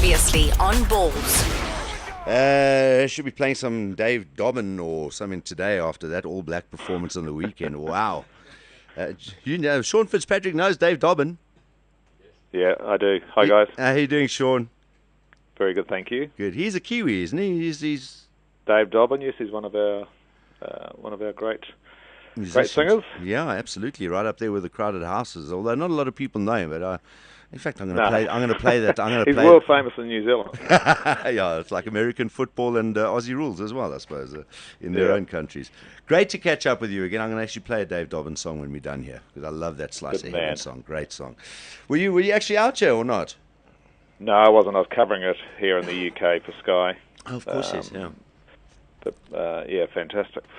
Previously on Balls. Should be playing some Dave Dobbin or something today after that All Black performance on the weekend. Wow. Sean Fitzpatrick knows Dave Dobbin. Yeah, I do. Hi, guys. How you doing, Sean? Very good, thank you. Good. He's a Kiwi, isn't he? He's Dave Dobbin. Yes, he's one of our great singers. Yeah, absolutely. Right up there with the crowded houses. Although not a lot of people know him, but in fact, I'm going to play that. He's world famous in New Zealand. Yeah, it's like American football and Aussie rules as well, I suppose, in their own countries. Great to catch up with you again. I'm going to actually play a Dave Dobbin song when we're done here because I love that Slice of Heaven song. Great song. Were you actually out here or not? No, I wasn't. I was covering it here in the UK for Sky. Oh, of course, yes. Yeah. But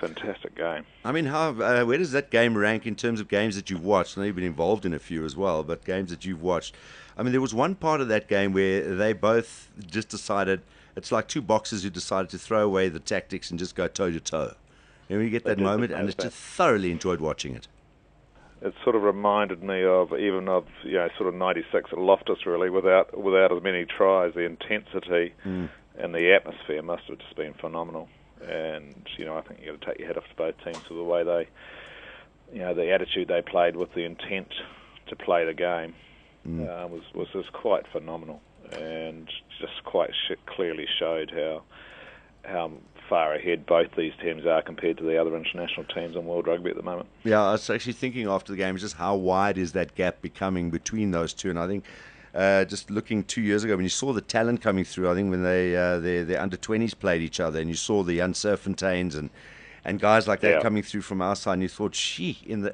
fantastic game. I mean, where does that game rank in terms of games that you've watched? I know you've been involved in a few as well, but games that you've watched. I mean, there was one part of that game where they both just decided, it's like two boxers who decided to throw away the tactics and just go toe-to-toe. And we get that moment, and it's just thoroughly enjoyed watching it. It sort of reminded me of sort of 96 at Loftus, really, without as many tries. The intensity and the atmosphere must have just been phenomenal. And, I think you've got to take your hat off to both teams for the way they, the attitude they played with the intent to play the game was just quite phenomenal, and just quite clearly showed how far ahead both these teams are compared to the other international teams in world rugby at the moment. Yeah, I was actually thinking after the game just how wide is that gap becoming between those two, and I think just looking 2 years ago when you saw the talent coming through, I think when their under-20s played each other and you saw the Unserfontaines and guys like that coming through from our side, and you thought,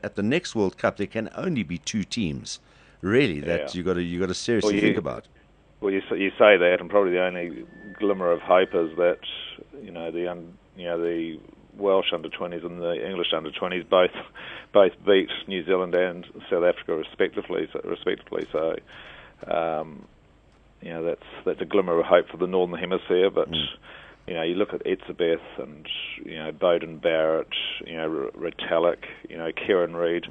at the next World Cup there can only be two teams, really, that you got to seriously think about. Well, you say that, and probably the only glimmer of hope is that the Welsh under-20s and the English under-20s both beat New Zealand and South Africa respectively. So that's a glimmer of hope for the Northern Hemisphere. But you look at Etzebeth and Bowden Barrett, Retallick, Kieran Reid.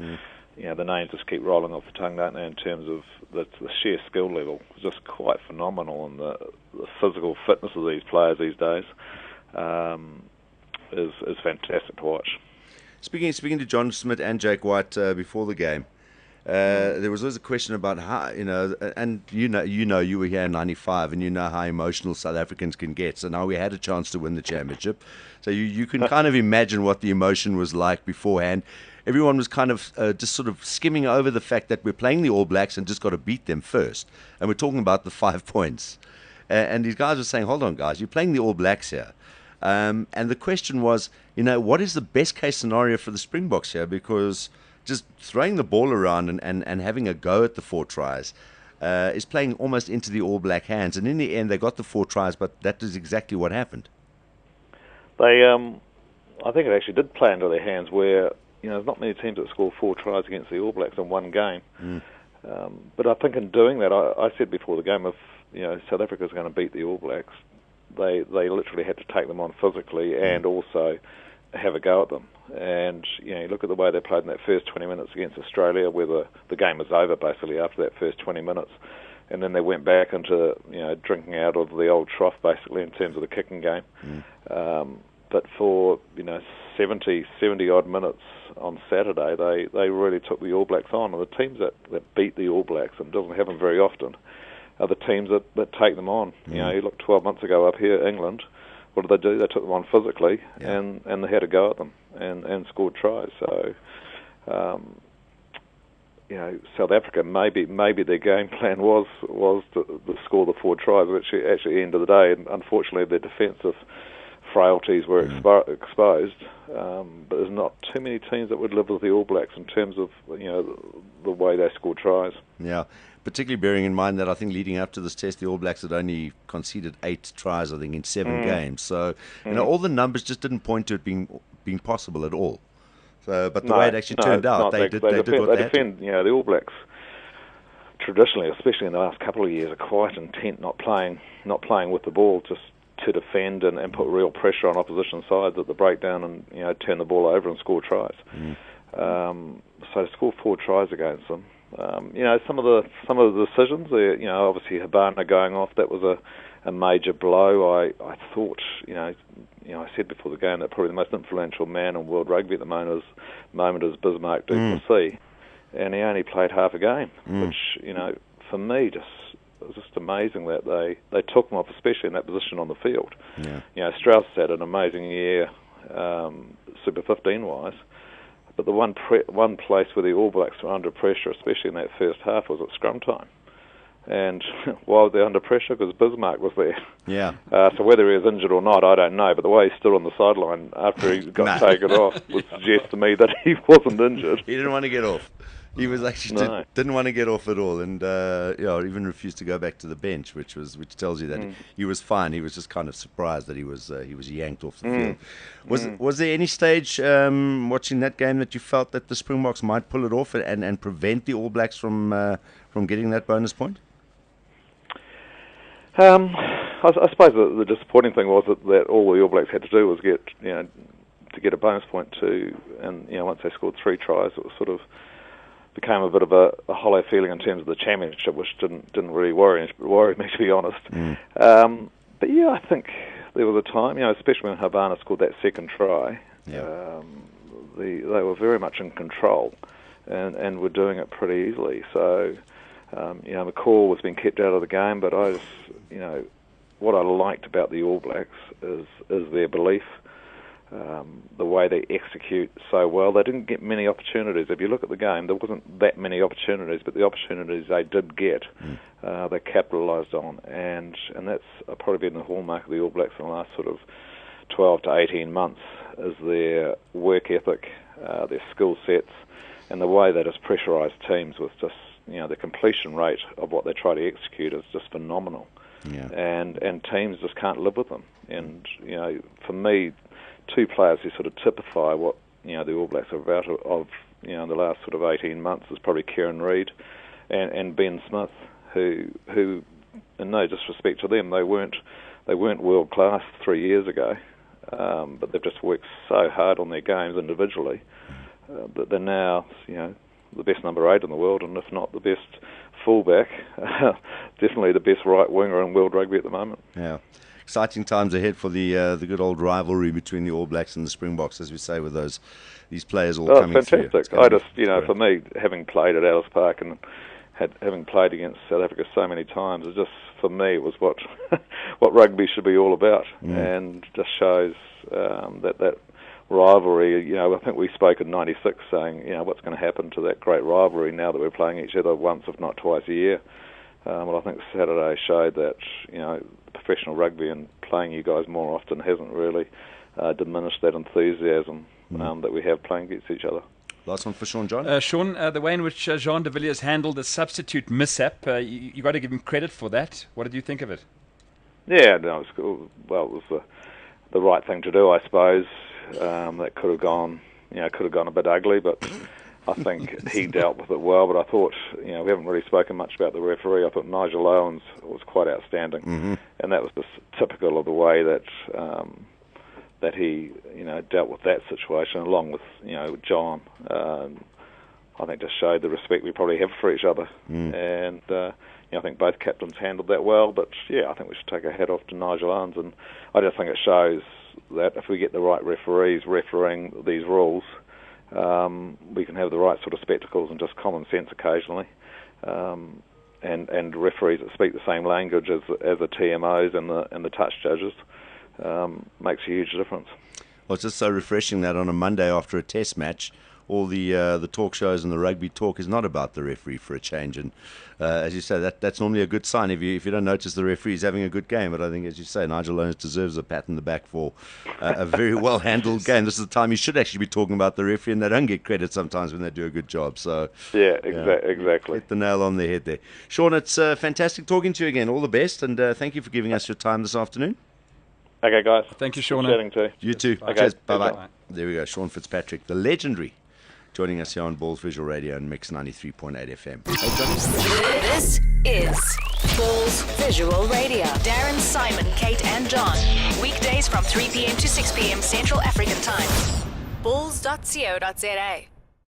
The names just keep rolling off the tongue, don't they, in terms of the sheer skill level. It's just quite phenomenal, and the physical fitness of these players these days is fantastic to watch. Speaking to John Smith and Jake White before the game, there was always a question about how, and you were here in '95, and you know how emotional South Africans can get. So now we had a chance to win the championship. So you can kind of imagine what the emotion was like beforehand. Everyone was kind of just sort of skimming over the fact that we're playing the All Blacks and just got to beat them first. And we're talking about the 5 points. And these guys were saying, hold on, guys, you're playing the All Blacks here. And the question was, what is the best case scenario for the Springboks here? Because just throwing the ball around and having a go at the 4 tries is playing almost into the All Black hands. And in the end, they got the 4 tries, but that is exactly what happened. I think it actually did play into their hands where, there's not many teams that score 4 tries against the All Blacks in one game. But I think in doing that, I said before the game, if South Africa's going to beat the All Blacks, they literally had to take them on physically and also have a go at them. And you look at the way they played in that first 20 minutes against Australia, where the game was over basically after that first 20 minutes, and then they went back into drinking out of the old trough basically in terms of the kicking game. But for 70 odd minutes on Saturday, they really took the All Blacks on. And the teams that beat the All Blacks, and doesn't happen very often, are the teams that take them on. You look 12 months ago up here, England. What did they do? They took them on physically, and they had a go at them and scored tries. So, South Africa, maybe their game plan was to score the 4 tries, which actually at the end of the day, and unfortunately their defensive frailties were exposed. But there's not too many teams that would live with the All Blacks in terms of the way they score tries. Yeah. Particularly bearing in mind that I think leading up to this test, the All Blacks had only conceded 8 tries, I think, in 7 games. So, all the numbers just didn't point to it being possible at all. So, but the way it actually turned out, they did what they defend. The All Blacks traditionally, especially in the last couple of years, are quite intent not playing with the ball, just to defend and put real pressure on opposition sides at the breakdown and turn the ball over and score tries. So to score 4 tries against them, Some of the decisions, obviously Habana going off, that was a major blow. I thought, I said before the game that probably the most influential man in world rugby at the moment is Bismarck du Plessis, and he only played half a game, which, for me, it was just amazing that they took him off, especially in that position on the field. Yeah. Strauss had an amazing year, Super 15-wise, but the one place where the All Blacks were under pressure, especially in that first half, was at scrum time. And why were they under pressure? Because Bismarck was there. Yeah. So whether he was injured or not, I don't know. But the way he stood on the sideline after he got taken off would suggest to me that he wasn't injured. He didn't want to get off. He was actually didn't want to get off at all, and even refused to go back to the bench, which tells you that he was fine. He was just kind of surprised that he was yanked off the field. Was there any stage watching that game that you felt that the Springboks might pull it off and prevent the All Blacks from getting that bonus point? I suppose the disappointing thing was that all the All Blacks had to do was get a bonus point and once they scored 3 tries, it was sort of became a bit of a hollow feeling in terms of the championship, which didn't really worry me, to be honest. But yeah, I think there was a time, especially when Habana scored that second try, they were very much in control and were doing it pretty easily. So, McCall was being kept out of the game, but I just, what I liked about the All Blacks is their belief. The way they execute so well. They didn't get many opportunities. If you look at the game, there wasn't that many opportunities, but the opportunities they did get, they capitalised on, and that's probably been the hallmark of the All Blacks in the last sort of 12 to 18 months, is their work ethic, their skill sets, and the way they just pressurise teams with just, the completion rate of what they try to execute is just phenomenal. Yeah. And teams just can't live with them. And, for me, 2 players who sort of typify what the All Blacks are about of the last sort of 18 months is probably Kieran Reid and Ben Smith, who in no disrespect to them, they weren't world class 3 years ago, but they've just worked so hard on their games individually that they're now the best number 8 in the world, and if not the best fullback, definitely the best right winger in world rugby at the moment. Yeah. Exciting times ahead for the good old rivalry between the All Blacks and the Springboks, as we say, with these players all coming fantastic. through. I just, for me, having played at Ellis Park and having played against South Africa so many times, it just, for me, it was what rugby should be all about, and just shows that rivalry. I think we spoke in '96 saying, what's going to happen to that great rivalry now that we're playing each other once, if not twice a year. Well, I think Saturday showed that, professional rugby and playing you guys more often hasn't really diminished that enthusiasm that we have playing against each other. Last one for Sean, John. Sean, the way in which Jean de Villiers handled the substitute mishap, you got to give him credit for that. What did you think of it? Yeah, no, it was the right thing to do, I suppose. That could have gone a bit ugly, but I think he dealt with it well. But I thought, we haven't really spoken much about the referee. I thought Nigel Owens was quite outstanding, and that was just typical of the way that that he, dealt with that situation, along with, John. I think just showed the respect we probably have for each other, and I think both captains handled that well. But yeah, I think we should take a hat off to Nigel Owens, and I just think it shows that if we get the right referees refereeing these rules, we can have the right sort of spectacles and just common sense occasionally, and referees that speak the same language as the TMOs and the touch judges makes a huge difference. Well, it's just so refreshing that on a Monday after a test match, all the talk shows and the rugby talk is not about the referee for a change. And as you say, that's normally a good sign if you don't notice the referee's having a good game. But I think, as you say, Nigel Owens deserves a pat in the back for a very well handled game. This is the time you should actually be talking about the referee, and they don't get credit sometimes when they do a good job. So yeah, exactly. Hit the nail on the head there, Sean. It's fantastic talking to you again. All the best, and thank you for giving us your time this afternoon. Okay, guys. Thank you, Sean. Chatting too. You too. Okay. Cheers. Bye-bye. Bye. There we go. Sean Fitzpatrick, the legendary, joining us here on Balls Visual Radio and Mix 93.8 FM. This is Balls Visual Radio. Darren, Simon, Kate and John. Weekdays from 3 p.m. to 6 p.m. Central African Time. Balls.co.za